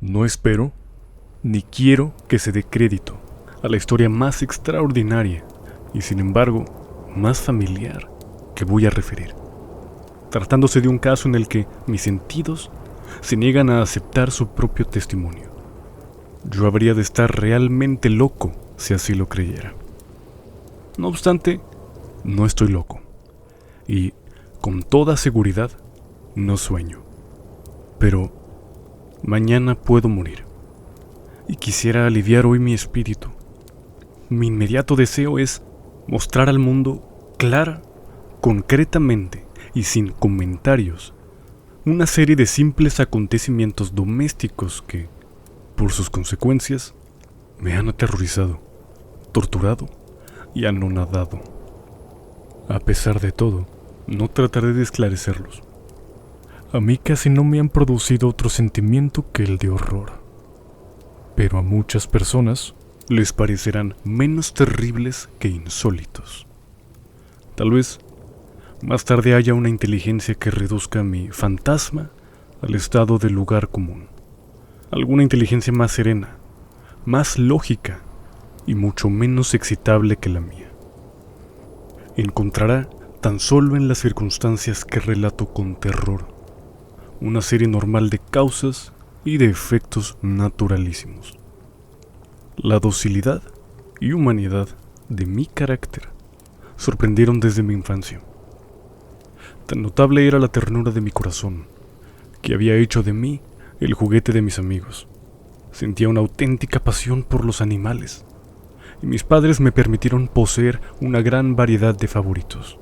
No espero ni quiero que se dé crédito a la historia más extraordinaria y sin embargo más familiar que voy a referir, tratándose de un caso en el que mis sentidos se niegan a aceptar su propio testimonio. Yo habría de estar realmente loco si así lo creyera. No obstante, no estoy loco y, con toda seguridad, no sueño. Pero mañana puedo morir y quisiera aliviar hoy mi espíritu. Mi inmediato deseo es mostrar al mundo clara, concretamente y sin comentarios una serie de simples acontecimientos domésticos que, por sus consecuencias, me han aterrorizado, torturado y anonadado. A pesar de todo, no trataré de esclarecerlos. A mí casi no me han producido otro sentimiento que el de horror, pero a muchas personas les parecerán menos terribles que insólitos. Tal vez más tarde haya una inteligencia que reduzca mi fantasma al estado de lugar común. Alguna inteligencia más serena, más lógica y mucho menos excitable que la mía. Encontrará, tan solo en las circunstancias que relato con terror, una serie normal de causas y de efectos naturalísimos. La docilidad y humanidad de mi carácter sorprendieron desde mi infancia. Tan notable era la ternura de mi corazón, que había hecho de mí el juguete de mis amigos. Sentía una auténtica pasión por los animales, y mis padres me permitieron poseer una gran variedad de favoritos.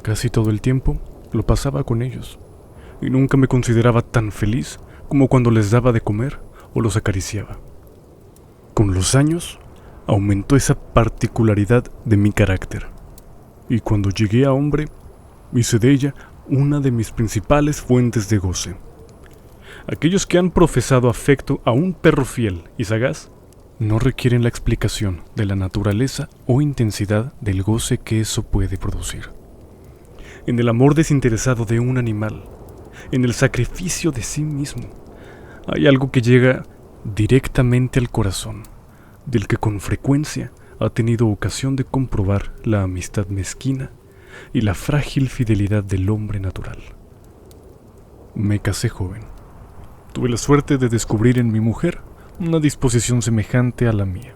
Casi todo el tiempo lo pasaba con ellos, y nunca me consideraba tan feliz como cuando les daba de comer o los acariciaba. Con los años, aumentó esa particularidad de mi carácter, y cuando llegué a hombre, hice de ella una de mis principales fuentes de goce. Aquellos que han profesado afecto a un perro fiel y sagaz no requieren la explicación de la naturaleza o intensidad del goce que eso puede producir. En el amor desinteresado de un animal, en el sacrificio de sí mismo, hay algo que llega directamente al corazón, del que con frecuencia ha tenido ocasión de comprobar la amistad mezquina y la frágil fidelidad del hombre natural. Me casé joven. Tuve la suerte de descubrir en mi mujer una disposición semejante a la mía.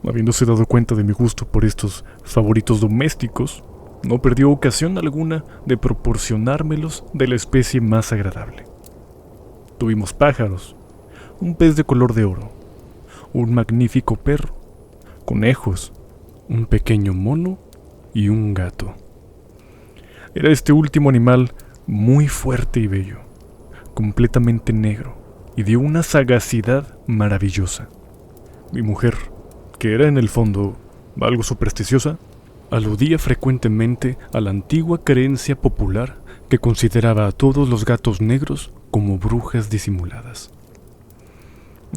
Habiéndose dado cuenta de mi gusto por estos favoritos domésticos, no perdió ocasión alguna de proporcionármelos de la especie más agradable. Tuvimos pájaros, un pez de color de oro, un magnífico perro, conejos, un pequeño mono y un gato. Era este último animal muy fuerte y bello, completamente negro y de una sagacidad maravillosa. Mi mujer, que era en el fondo algo supersticiosa, aludía frecuentemente a la antigua creencia popular que consideraba a todos los gatos negros como brujas disimuladas.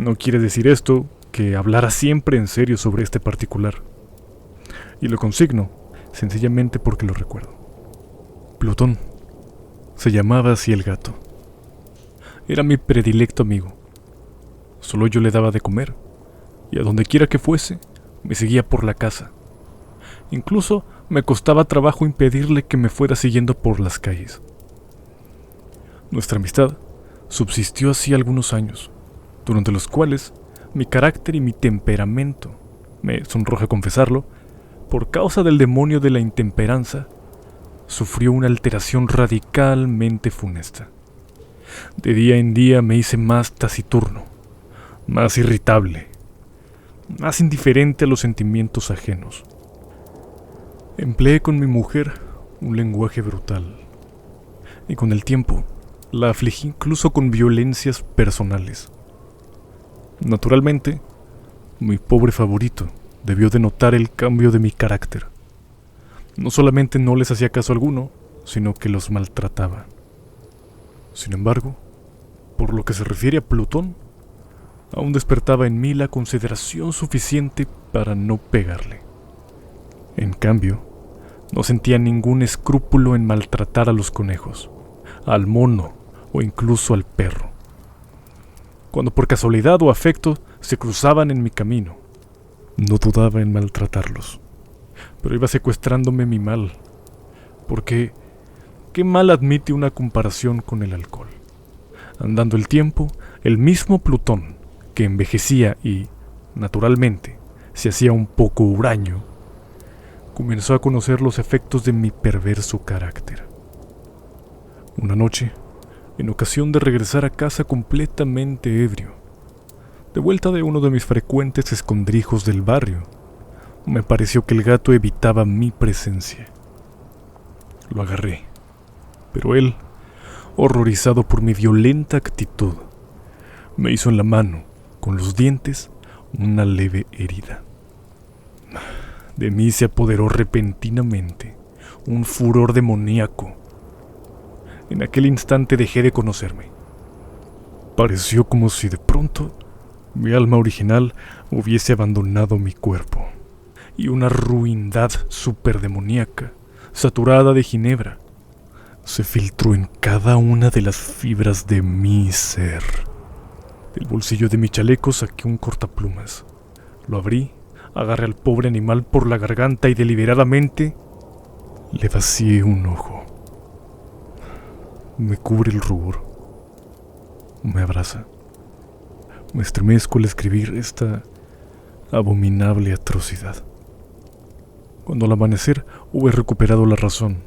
No quiere decir esto que hablara siempre en serio sobre este particular, y lo consigno sencillamente porque lo recuerdo. Plutón, se llamaba así el gato. Era mi predilecto amigo. Solo yo le daba de comer, y a donde quiera que fuese, me seguía por la casa. Incluso me costaba trabajo impedirle que me fuera siguiendo por las calles. Nuestra amistad subsistió así algunos años, durante los cuales mi carácter y mi temperamento, me sonroja confesarlo, por causa del demonio de la intemperanza, sufrió una alteración radicalmente funesta. De día en día me hice más taciturno, más irritable, más indiferente a los sentimientos ajenos. Empleé con mi mujer un lenguaje brutal, y con el tiempo la afligí incluso con violencias personales. Naturalmente, mi pobre favorito debió de notar el cambio de mi carácter. No solamente no les hacía caso alguno, sino que los maltrataba. Sin embargo, por lo que se refiere a Plutón, aún despertaba en mí la consideración suficiente para no pegarle. En cambio, no sentía ningún escrúpulo en maltratar a los conejos, al mono o incluso al perro. cuando por casualidad o afecto se cruzaban en mi camino. No dudaba en maltratarlos, pero iba secuestrándome mi mal, porque ¿qué mal admite una comparación con el alcohol? Andando el tiempo, el mismo Plutón, que envejecía y, naturalmente, se hacía un poco huraño, comenzó a conocer los efectos de mi perverso carácter. Una noche, en ocasión de regresar a casa completamente ebrio, de vuelta de uno de mis frecuentes escondrijos del barrio, me pareció que el gato evitaba mi presencia. Lo agarré, pero él, horrorizado por mi violenta actitud, me hizo en la mano, con los dientes, una leve herida. De mí se apoderó repentinamente un furor demoníaco. En aquel instante dejé de conocerme. Pareció como si de pronto mi alma original hubiese abandonado mi cuerpo, y una ruindad superdemoníaca, saturada de ginebra, se filtró en cada una de las fibras de mi ser. Del bolsillo de mi chaleco saqué un cortaplumas. Lo abrí, agarré al pobre animal por la garganta y deliberadamente le vacié un ojo. Me cubre el rubor. Me abraza. Me estremezco al escribir esta abominable atrocidad. Cuando al amanecer hube recuperado la razón,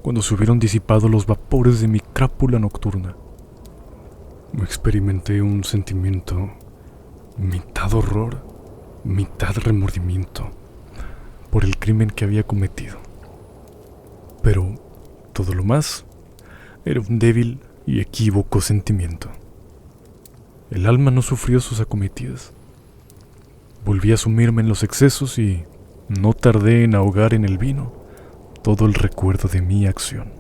cuando se hubieron disipado los vapores de mi crápula nocturna, me experimenté un sentimiento mitad horror, mitad remordimiento por el crimen que había cometido. Pero todo lo más era un débil y equívoco sentimiento. El alma no sufrió sus acometidas. Volví a sumirme en los excesos y no tardé en ahogar en el vino todo el recuerdo de mi acción.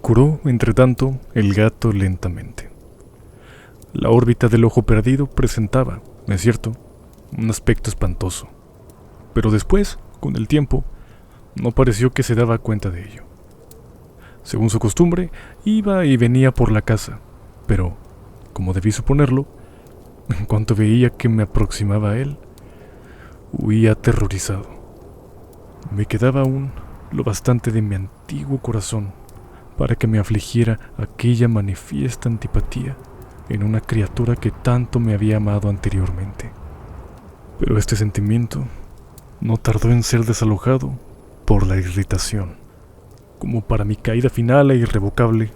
Curó, entretanto, el gato lentamente. La órbita del ojo perdido presentaba, es cierto, un aspecto espantoso, pero después, con el tiempo, no pareció que se daba cuenta de ello. Según su costumbre, iba y venía por la casa, pero, como debí suponerlo, en cuanto veía que me aproximaba a él, huía aterrorizado. Me quedaba aún lo bastante de mi antiguo corazón para que me afligiera aquella manifiesta antipatía en una criatura que tanto me había amado anteriormente. Pero este sentimiento no tardó en ser desalojado por la irritación. Como para mi caída final e irrevocable,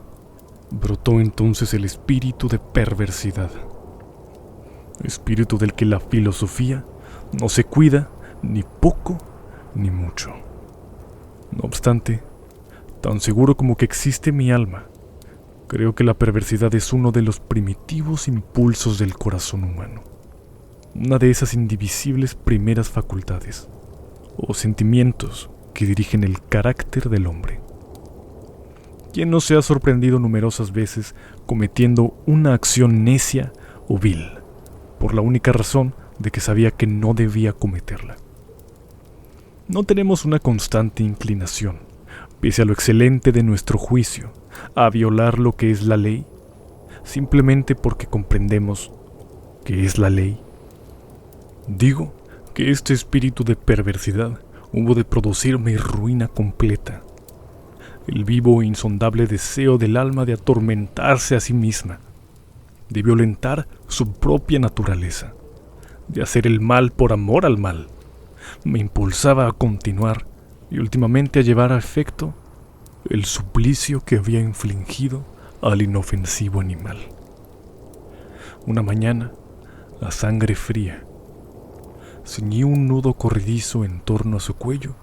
brotó entonces el espíritu de perversidad. Espíritu del que la filosofía no se cuida ni poco ni mucho. No obstante, tan seguro como que existe mi alma, creo que la perversidad es uno de los primitivos impulsos del corazón humano, una de esas indivisibles primeras facultades o sentimientos que dirigen el carácter del hombre. ¿Quién no se ha sorprendido numerosas veces cometiendo una acción necia o vil, por la única razón de que sabía que no debía cometerla? No tenemos una constante inclinación, pese a lo excelente de nuestro juicio, a violar lo que es la ley, simplemente porque comprendemos que es la ley. Digo que este espíritu de perversidad hubo de producir mi ruina completa, el vivo e insondable deseo del alma de atormentarse a sí misma, de violentar su propia naturaleza, de hacer el mal por amor al mal, me impulsaba a continuar y últimamente a llevar a efecto el suplicio que había infligido al inofensivo animal. Una mañana, a sangre fría, ceñí un nudo corredizo en torno a su cuello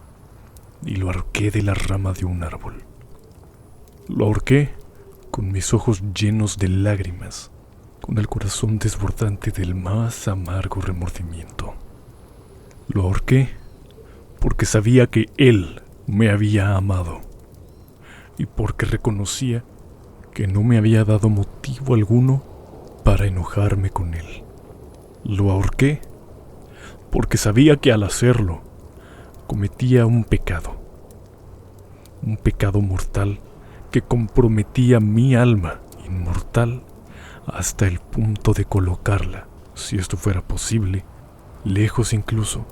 y lo ahorqué de la rama de un árbol. Lo ahorqué con mis ojos llenos de lágrimas, con el corazón desbordante del más amargo remordimiento. Lo ahorqué porque sabía que él me había amado y porque reconocía que no me había dado motivo alguno para enojarme con él. Lo ahorqué porque sabía que al hacerlo cometía un pecado mortal que comprometía mi alma inmortal hasta el punto de colocarla, si esto fuera posible, lejos incluso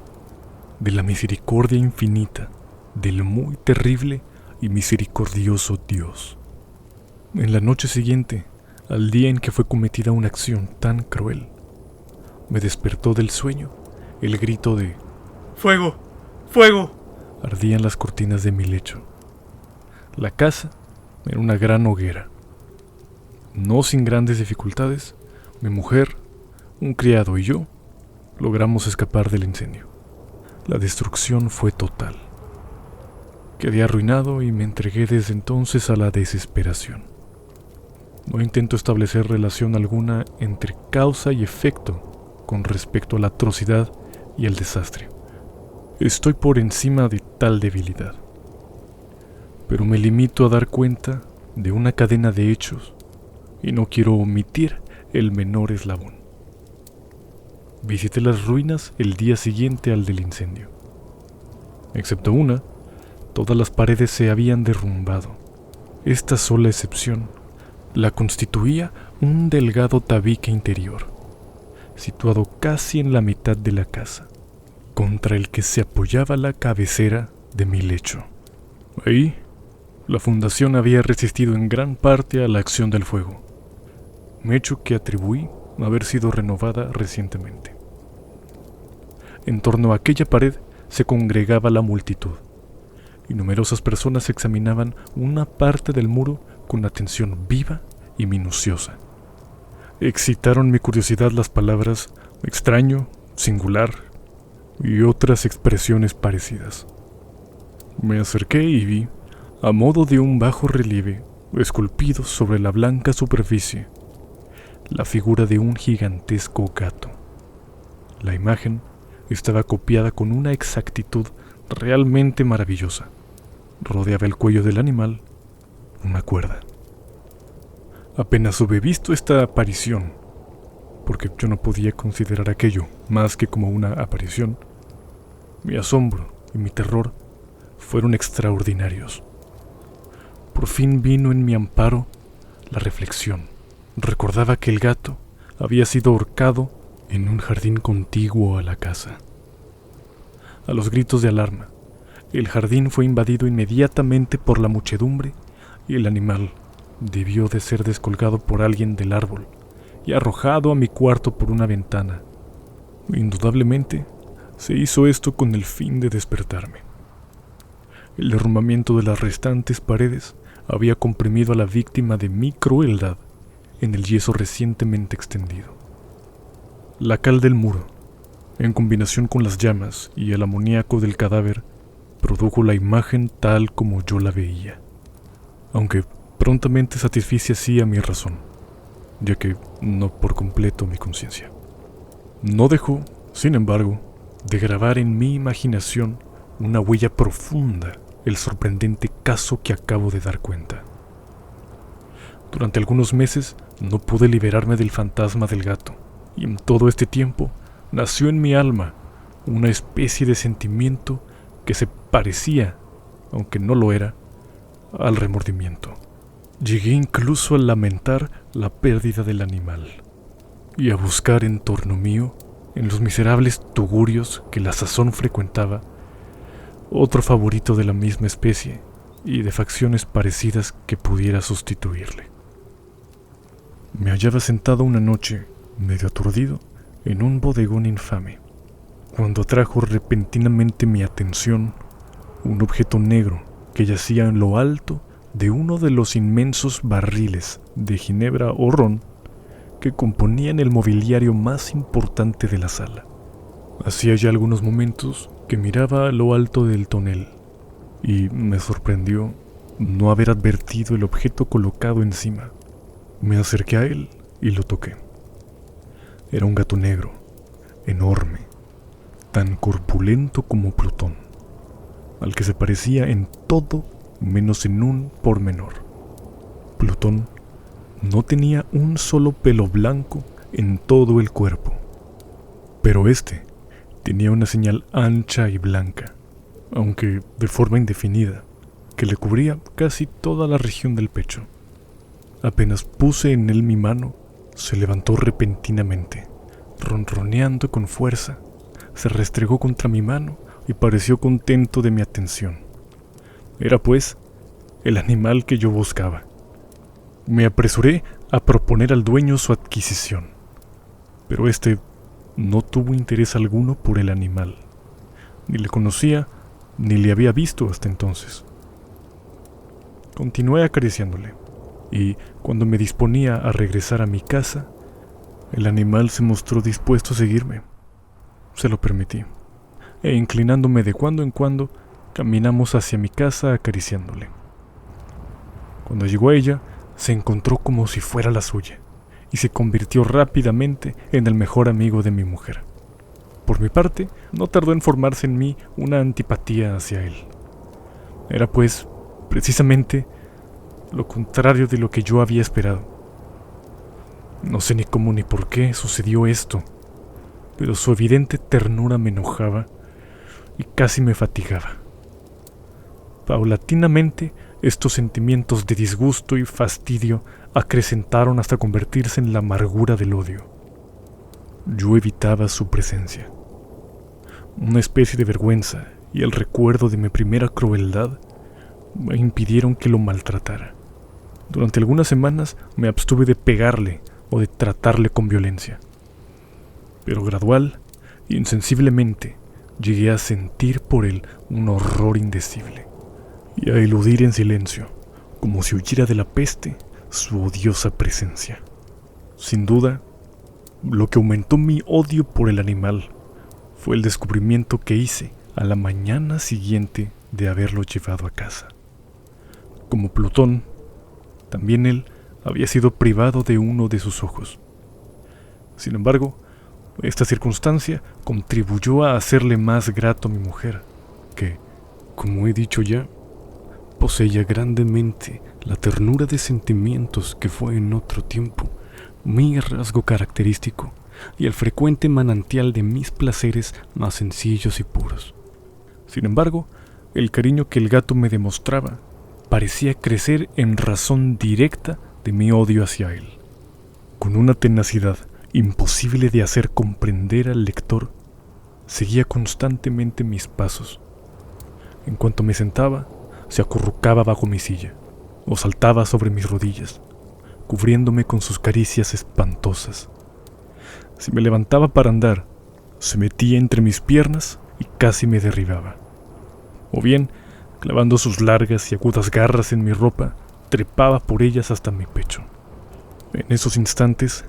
de la misericordia infinita del muy terrible y misericordioso Dios. En la noche siguiente, al día en que fue cometida una acción tan cruel, me despertó del sueño el grito de ¡Fuego! ¡Fuego! Ardían las cortinas de mi lecho. La casa era una gran hoguera. No sin grandes dificultades, mi mujer, un criado y yo logramos escapar del incendio. La destrucción fue total. Quedé arruinado y me entregué desde entonces a la desesperación. No intento establecer relación alguna entre causa y efecto con respecto a la atrocidad y el desastre. Estoy por encima de tal debilidad, pero me limito a dar cuenta de una cadena de hechos y no quiero omitir el menor eslabón. Visité las ruinas el día siguiente al del incendio. Excepto una, todas las paredes se habían derrumbado. Esta sola excepción la constituía un delgado tabique interior, situado casi en la mitad de la casa, contra el que se apoyaba la cabecera de mi lecho. Ahí, la fundación había resistido en gran parte a la acción del fuego, hecho que atribuí a haber sido renovada recientemente. En torno a aquella pared se congregaba la multitud, y numerosas personas examinaban una parte del muro con atención viva y minuciosa. Excitaron mi curiosidad las palabras extraño, singular y otras expresiones parecidas. Me acerqué y vi, a modo de un bajo relieve esculpido sobre la blanca superficie, la figura de un gigantesco gato. La imagen estaba copiada con una exactitud realmente maravillosa. Rodeaba el cuello del animal una cuerda. Apenas hube visto esta aparición, porque yo no podía considerar aquello más que como una aparición, mi asombro y mi terror fueron extraordinarios. Por fin vino en mi amparo la reflexión. Recordaba que el gato había sido ahorcado en un jardín contiguo a la casa. A los gritos de alarma, el jardín fue invadido inmediatamente por la muchedumbre y el animal debió de ser descolgado por alguien del árbol y arrojado a mi cuarto por una ventana. Indudablemente, se hizo esto con el fin de despertarme. El derrumbamiento de las restantes paredes había comprimido a la víctima de mi crueldad en el yeso recientemente extendido. La cal del muro, en combinación con las llamas y el amoníaco del cadáver, produjo la imagen tal como yo la veía, aunque prontamente satisfice así a mi razón, ya que no por completo mi conciencia. No dejó, sin embargo, de grabar en mi imaginación una huella profunda el sorprendente caso que acabo de dar cuenta. Durante algunos meses no pude liberarme del fantasma del gato, y en todo este tiempo nació en mi alma una especie de sentimiento que se parecía, aunque no lo era, al remordimiento. Llegué incluso a lamentar la pérdida del animal y a buscar en torno mío, en los miserables tugurios que la sazón frecuentaba, otro favorito de la misma especie y de facciones parecidas que pudiera sustituirle. Me hallaba sentado una noche, medio aturdido, en un bodegón infame, cuando atrajo repentinamente mi atención un objeto negro que yacía en lo alto de uno de los inmensos barriles de ginebra o ron que componían el mobiliario más importante de la sala. Hacía ya algunos momentos que miraba a lo alto del tonel y me sorprendió no haber advertido el objeto colocado encima. Me acerqué a él y lo toqué. Era un gato negro, enorme, tan corpulento como Plutón, al que se parecía en todo menos en un pormenor. Plutón no tenía un solo pelo blanco en todo el cuerpo, pero este tenía una señal ancha y blanca, aunque de forma indefinida, que le cubría casi toda la región del pecho. Apenas puse en él mi mano, se levantó repentinamente, ronroneando con fuerza, se restregó contra mi mano y pareció contento de mi atención. Era, pues, el animal que yo buscaba. Me apresuré a proponer al dueño su adquisición, pero este no tuvo interés alguno por el animal. Ni le conocía, ni le había visto hasta entonces. Continué acariciándole, y cuando me disponía a regresar a mi casa, el animal se mostró dispuesto a seguirme. Se lo permití, e inclinándome de cuando en cuando, caminamos hacia mi casa acariciándole. Cuando llegó a ella, se encontró como si fuera la suya, y se convirtió rápidamente en el mejor amigo de mi mujer. Por mi parte, no tardó en formarse en mí una antipatía hacia él. Era, pues, precisamente lo contrario de lo que yo había esperado. No sé ni cómo ni por qué sucedió esto, pero su evidente ternura me enojaba y casi me fatigaba. Paulatinamente, estos sentimientos de disgusto y fastidio acrecentaron hasta convertirse en la amargura del odio. Yo evitaba su presencia. Una especie de vergüenza y el recuerdo de mi primera crueldad me impidieron que lo maltratara. Durante algunas semanas me abstuve de pegarle o de tratarle con violencia. Pero gradual, insensiblemente, llegué a sentir por él un horror indecible y a eludir en silencio, como si huyera de la peste, su odiosa presencia. Sin duda, lo que aumentó mi odio por el animal fue el descubrimiento que hice a la mañana siguiente de haberlo llevado a casa. Como Plutón, también él había sido privado de uno de sus ojos. Sin embargo, esta circunstancia contribuyó a hacerle más grato a mi mujer, que, como he dicho ya, poseía grandemente la ternura de sentimientos que fue en otro tiempo mi rasgo característico y el frecuente manantial de mis placeres más sencillos y puros. Sin embargo, el cariño que el gato me demostraba parecía crecer en razón directa de mi odio hacia él. Con una tenacidad imposible de hacer comprender al lector, seguía constantemente mis pasos. En cuanto me sentaba, se acurrucaba bajo mi silla o saltaba sobre mis rodillas, cubriéndome con sus caricias espantosas. Si me levantaba para andar, se metía entre mis piernas y casi me derribaba. O bien, clavando sus largas y agudas garras en mi ropa, trepaba por ellas hasta mi pecho. En esos instantes,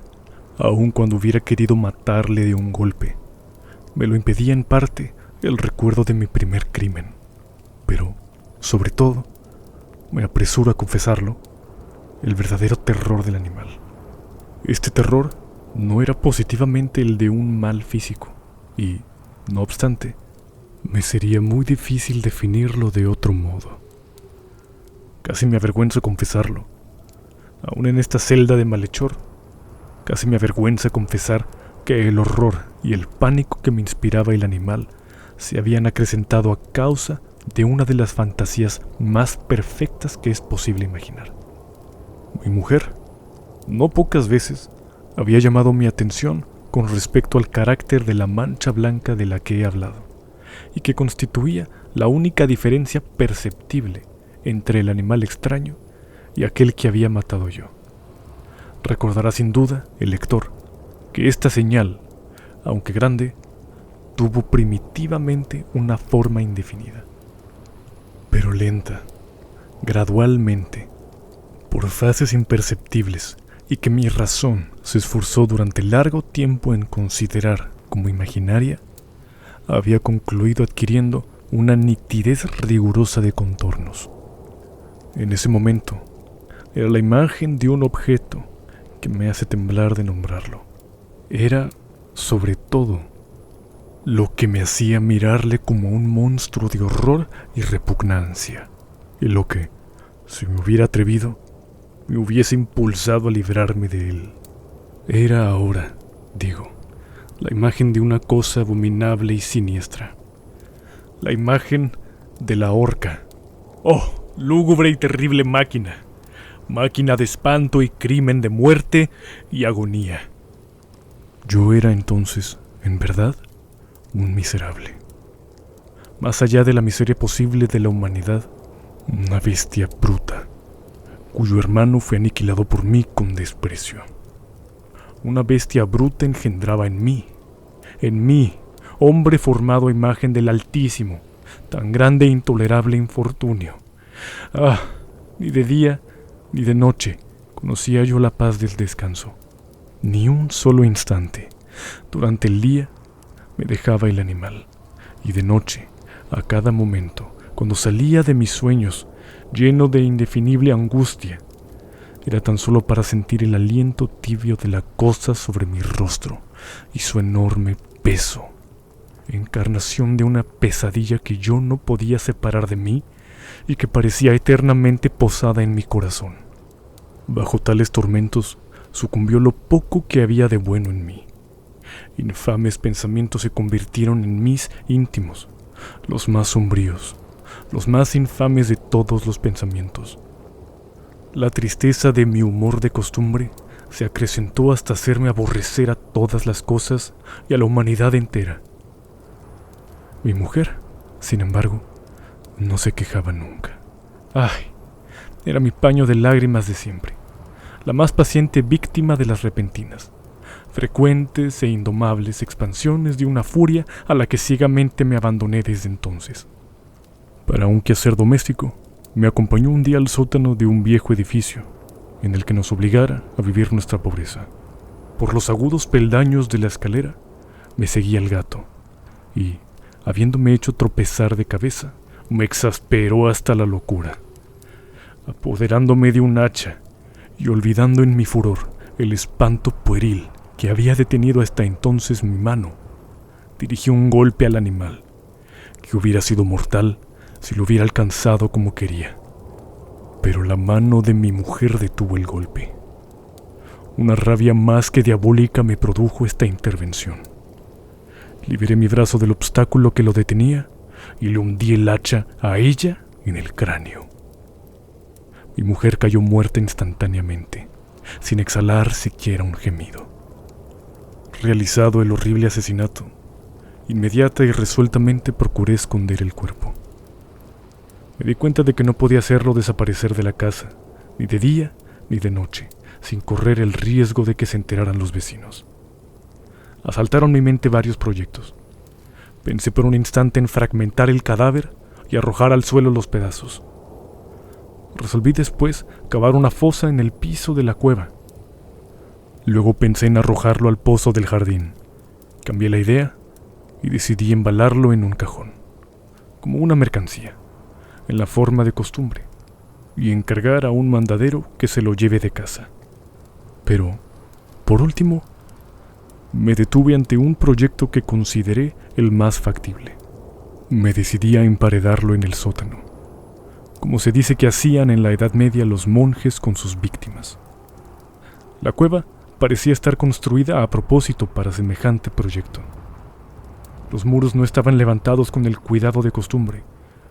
aun cuando hubiera querido matarle de un golpe, me lo impedía en parte el recuerdo de mi primer crimen. Pero, sobre todo, me apresuro a confesarlo, el verdadero terror del animal. Este terror no era positivamente el de un mal físico, y, no obstante, me sería muy difícil definirlo de otro modo. Casi me avergüenzo confesarlo. Aún en esta celda de malhechor, casi me avergüenza confesar que el horror y el pánico que me inspiraba el animal se habían acrecentado a causa de una de las fantasías más perfectas que es posible imaginar. Mi mujer, no pocas veces, había llamado mi atención con respecto al carácter de la mancha blanca de la que he hablado, y que constituía la única diferencia perceptible entre el animal extraño y aquel que había matado yo. Recordará sin duda el lector que esta señal, aunque grande, tuvo primitivamente una forma indefinida, pero lenta, gradualmente, por fases imperceptibles, y que mi razón se esforzó durante largo tiempo en considerar como imaginaria, había concluido adquiriendo una nitidez rigurosa de contornos. En ese momento, era la imagen de un objeto que me hace temblar de nombrarlo. Era, sobre todo, lo que me hacía mirarle como un monstruo de horror y repugnancia, y lo que, si me hubiera atrevido, me hubiese impulsado a librarme de él. Era ahora, digo, la imagen de una cosa abominable y siniestra. La imagen de la horca. ¡Oh, lúgubre y terrible máquina! máquina de espanto y crimen, de muerte y agonía. Yo era entonces, en verdad, un miserable. Más allá de la miseria posible de la humanidad, una bestia bruta, cuyo hermano fue aniquilado por mí con desprecio. Una bestia bruta engendraba en mí, hombre formado a imagen del Altísimo, tan grande e intolerable infortunio. Ni de día ni de noche conocía yo la paz del descanso. Ni un solo instante. Durante el día me dejaba el animal, y de noche, a cada momento, cuando salía de mis sueños, lleno de indefinible angustia, era tan solo para sentir el aliento tibio de la cosa sobre mi rostro y su enorme peso, encarnación de una pesadilla que yo no podía separar de mí y que parecía eternamente posada en mi corazón. Bajo tales tormentos sucumbió lo poco que había de bueno en mí. Infames pensamientos se convirtieron en mis íntimos, los más sombríos, los más infames de todos los pensamientos. La tristeza de mi humor de costumbre se acrecentó hasta hacerme aborrecer a todas las cosas y a la humanidad entera. Mi mujer, sin embargo, no se quejaba nunca. Era mi paño de lágrimas de siempre, la más paciente víctima de las repentinas, frecuentes e indomables expansiones de una furia a la que ciegamente me abandoné desde entonces. Para un quehacer doméstico, me acompañó un día al sótano de un viejo edificio, en el que nos obligara a vivir nuestra pobreza. Por los agudos peldaños de la escalera, me seguía el gato, y, habiéndome hecho tropezar de cabeza, me exasperó hasta la locura. Apoderándome de un hacha, y olvidando en mi furor el espanto pueril que había detenido hasta entonces mi mano, dirigí un golpe al animal, que hubiera sido mortal si lo hubiera alcanzado como quería. Pero la mano de mi mujer detuvo el golpe. Una rabia más que diabólica me produjo esta intervención. Liberé mi brazo del obstáculo que lo detenía y le hundí el hacha a ella en el cráneo. Mi mujer cayó muerta instantáneamente, sin exhalar siquiera un gemido. Realizado el horrible asesinato, inmediata y resueltamente procuré esconder el cuerpo. Me di cuenta de que no podía hacerlo desaparecer de la casa, ni de día ni de noche, sin correr el riesgo de que se enteraran los vecinos. Asaltaron mi mente varios proyectos. Pensé por un instante en fragmentar el cadáver y arrojar al suelo los pedazos. Resolví después cavar una fosa en el piso de la cueva. Luego pensé en arrojarlo al pozo del jardín. Cambié la idea y decidí embalarlo en un cajón, como una mercancía, en la forma de costumbre, y encargar a un mandadero que se lo lleve de casa. Pero, por último, me detuve ante un proyecto que consideré el más factible. Me decidí a emparedarlo en el sótano, como se dice que hacían en la Edad Media los monjes con sus víctimas. La cueva parecía estar construida a propósito para semejante proyecto. Los muros no estaban levantados con el cuidado de costumbre,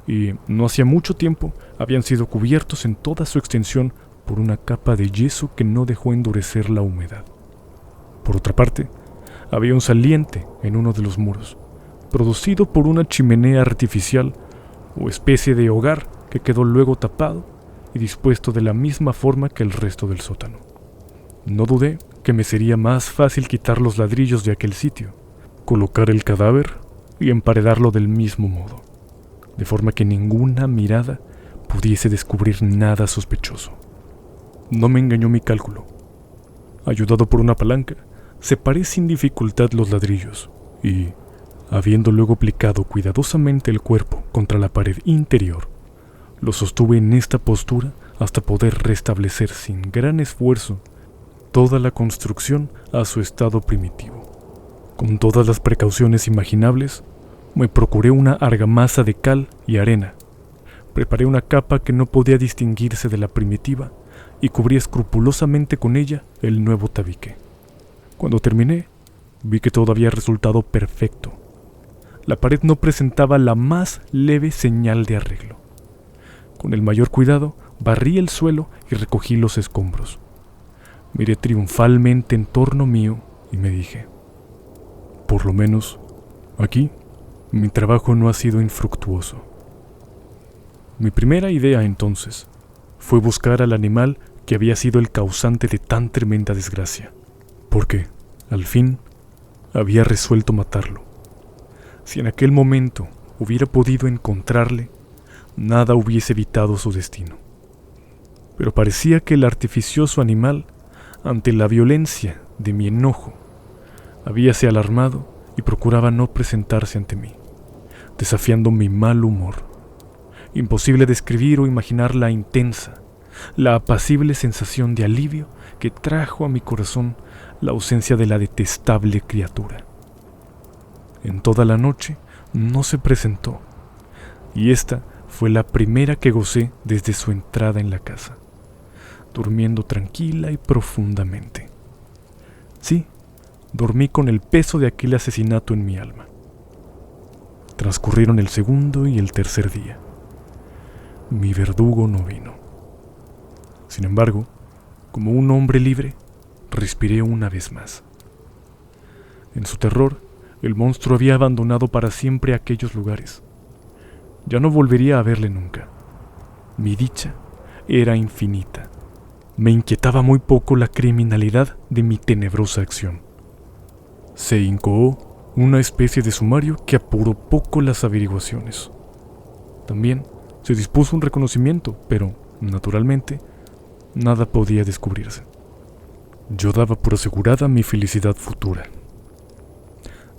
y no hacía mucho tiempo habían sido cubiertos en toda su extensión por una capa de yeso que no dejó endurecer la humedad. Por otra parte, había un saliente en uno de los muros, producido por una chimenea artificial o especie de hogar que quedó luego tapado y dispuesto de la misma forma que el resto del sótano. No dudé que me sería más fácil quitar los ladrillos de aquel sitio, colocar el cadáver y emparedarlo del mismo modo, de forma que ninguna mirada pudiese descubrir nada sospechoso. No me engañó mi cálculo. Ayudado por una palanca, separé sin dificultad los ladrillos y, habiendo luego aplicado cuidadosamente el cuerpo contra la pared interior, lo sostuve en esta postura hasta poder restablecer sin gran esfuerzo toda la construcción a su estado primitivo. Con todas las precauciones imaginables, me procuré una argamasa de cal y arena, preparé una capa que no podía distinguirse de la primitiva y cubrí escrupulosamente con ella el nuevo tabique. Cuando terminé, vi que todo había resultado perfecto. La pared no presentaba la más leve señal de arreglo. Con el mayor cuidado, barrí el suelo y recogí los escombros. Miré triunfalmente en torno mío y me dije: por lo menos, aquí, mi trabajo no ha sido infructuoso. Mi primera idea, entonces, fue buscar al animal que había sido el causante de tan tremenda desgracia, porque, al fin, había resuelto matarlo. Si en aquel momento hubiera podido encontrarle, nada hubiese evitado su destino. Pero parecía que el artificioso animal, ante la violencia de mi enojo, habíase alarmado y procuraba no presentarse ante mí, desafiando mi mal humor. Imposible describir o imaginar la intensa, la apacible sensación de alivio que trajo a mi corazón la ausencia de la detestable criatura. En toda la noche no se presentó, y esta fue la primera que gocé desde su entrada en la casa, durmiendo tranquila y profundamente. Sí, dormí con el peso de aquel asesinato en mi alma. Transcurrieron el segundo y el tercer día. Mi verdugo no vino. Sin embargo, como un hombre libre, respiré una vez más. En su terror, el monstruo había abandonado para siempre aquellos lugares. Ya no volvería a verle nunca. Mi dicha era infinita. Me inquietaba muy poco la criminalidad de mi tenebrosa acción. Se incoó una especie de sumario que apuró poco las averiguaciones. También se dispuso un reconocimiento, pero, naturalmente, nada podía descubrirse. Yo daba por asegurada mi felicidad futura.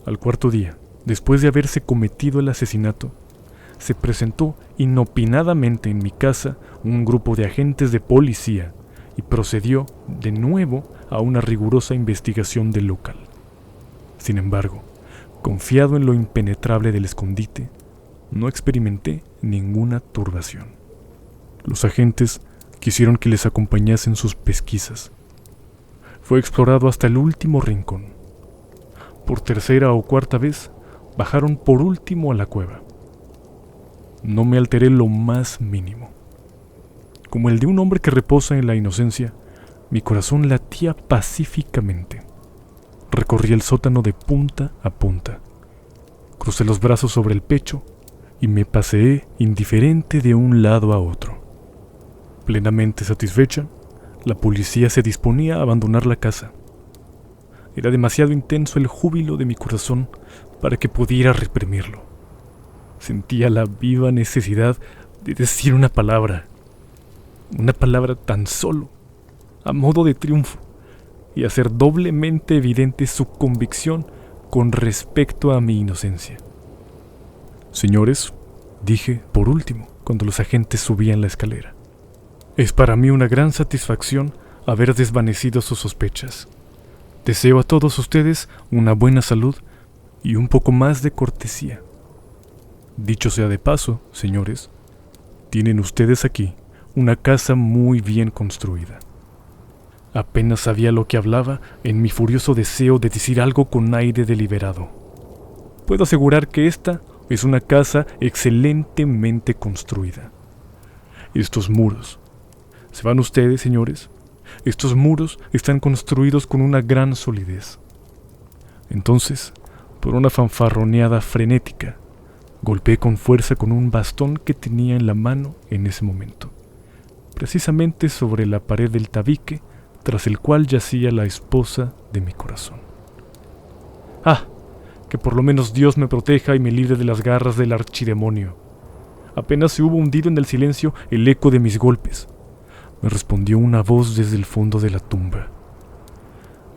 Al cuarto día, después de haberse cometido el asesinato, se presentó inopinadamente en mi casa un grupo de agentes de policía y procedió de nuevo a una rigurosa investigación del local. Sin embargo, confiado en lo impenetrable del escondite, no experimenté ninguna turbación. Los agentes quisieron que les acompañase en sus pesquisas. Fue explorado hasta el último rincón. Por tercera o cuarta vez, bajaron por último a la cueva. No me alteré lo más mínimo. Como el de un hombre que reposa en la inocencia, mi corazón latía pacíficamente. Recorrí el sótano de punta a punta. Crucé los brazos sobre el pecho y me paseé indiferente de un lado a otro. Plenamente satisfecha, la policía se disponía a abandonar la casa. Era demasiado intenso el júbilo de mi corazón para que pudiera reprimirlo. Sentía la viva necesidad de decir una palabra tan solo, a modo de triunfo, y hacer doblemente evidente su convicción con respecto a mi inocencia. Señores, dije por último, cuando los agentes subían la escalera, es para mí una gran satisfacción haber desvanecido sus sospechas. Deseo a todos ustedes una buena salud y un poco más de cortesía. Dicho sea de paso, señores, tienen ustedes aquí una casa muy bien construida. Apenas sabía lo que hablaba en mi furioso deseo de decir algo con aire deliberado. Puedo asegurar que esta es una casa excelentemente construida. Estos muros, ¿se van ustedes, señores? Estos muros están construidos con una gran solidez. Entonces, por una fanfarroneada frenética, golpeé con fuerza con un bastón que tenía en la mano en ese momento, precisamente sobre la pared del tabique tras el cual yacía la esposa de mi corazón. ¡Ah! Que por lo menos Dios me proteja y me libre de las garras del archidemonio. Apenas se hubo hundido en el silencio el eco de mis golpes. Me respondió una voz desde el fondo de la tumba.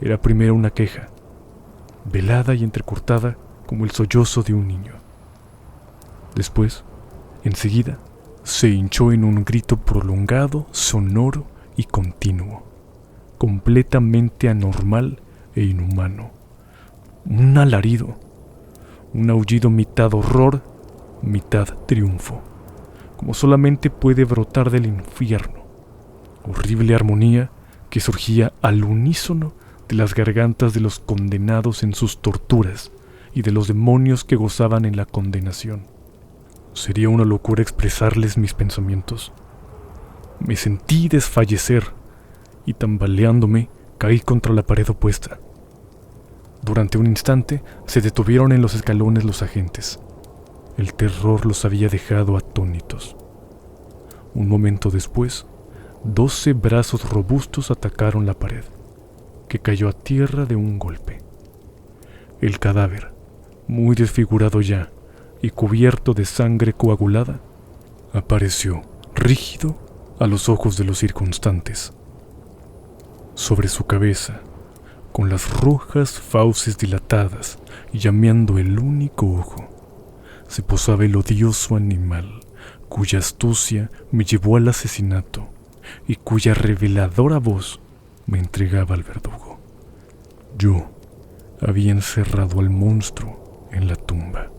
Era primero una queja, velada y entrecortada como el sollozo de un niño. Después, enseguida, se hinchó en un grito prolongado, sonoro y continuo, completamente anormal e inhumano. Un alarido, un aullido mitad horror, mitad triunfo, como solamente puede brotar del infierno. Horrible armonía que surgía al unísono de las gargantas de los condenados en sus torturas y de los demonios que gozaban en la condenación. Sería una locura expresarles mis pensamientos. Me sentí desfallecer y tambaleándome caí contra la pared opuesta. Durante un instante se detuvieron en los escalones los agentes. El terror los había dejado atónitos. Un momento después, 12 brazos robustos atacaron la pared, que cayó a tierra de un golpe. El cadáver, muy desfigurado ya y cubierto de sangre coagulada, apareció rígido a los ojos de los circunstantes. Sobre su cabeza, con las rojas fauces dilatadas y llameando el único ojo, se posaba el odioso animal cuya astucia me llevó al asesinato y cuya reveladora voz me entregaba al verdugo. Yo había encerrado al monstruo en la tumba.